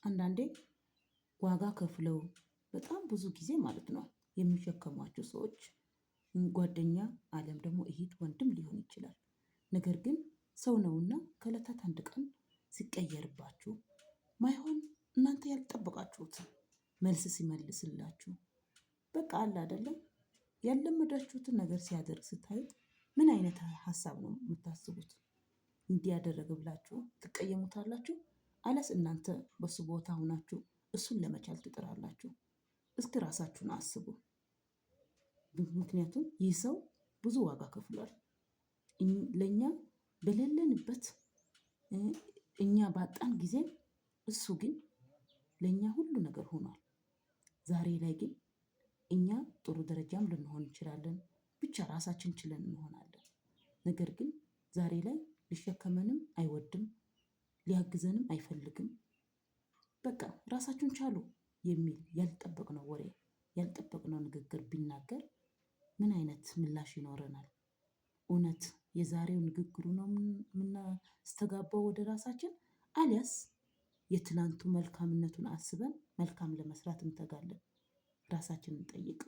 አንዳንዴ ዋጋ ከፍለው በጣም ብዙ ጊዜ ማለት ነው የሚሸከሟቸው ሰዎች ጓደኛ አለም ደግሞ እህት ወንድም ሊሆን ይችላል። ነገር ግን ሰው ነውና ከእለታት አንድ ቀን ሲቀየርባችሁ ማይሆን እናንተ ያልጠበቃችሁት መልስ ሲመልስላችሁ በቃ አለ አይደለም ያለመዳችሁትን ነገር ሲያደርግ ስታዩት ምን አይነት ሀሳብ ነው የምታስቡት? እንዲህ ያደረገ ብላችሁ ትቀየሙታላችሁ? አለስ እናንተ በሱ ቦታ ሆናችሁ እሱን ለመቻል ትጥራላችሁ? እስኪ ራሳችሁን አስቡ። ምክንያቱም ይህ ሰው ብዙ ዋጋ ከፍሏል። ለእኛ በሌለንበት እኛ ባጣን ጊዜ እሱ ግን ለእኛ ሁሉ ነገር ሆኗል። ዛሬ ላይ ግን እኛ ጥሩ ደረጃም ልንሆን እንችላለን። ብቻ ራሳችን ችለን እንሆናለን። ነገር ግን ዛሬ ላይ ሊሸከመንም አይወድም፣ ሊያግዘንም አይፈልግም። በቃ ራሳችሁን ቻሉ የሚል ያልጠበቅነው ወሬ ያልጠበቅነው ንግግር ቢናገር ምን አይነት ምላሽ ይኖረናል? እውነት የዛሬው ንግግሩ ነው የምናስተጋባው ወደ ራሳችን? አሊያስ የትላንቱ መልካምነቱን አስበን መልካም ለመስራት እንተጋለን? ራሳችንን እንጠይቅ።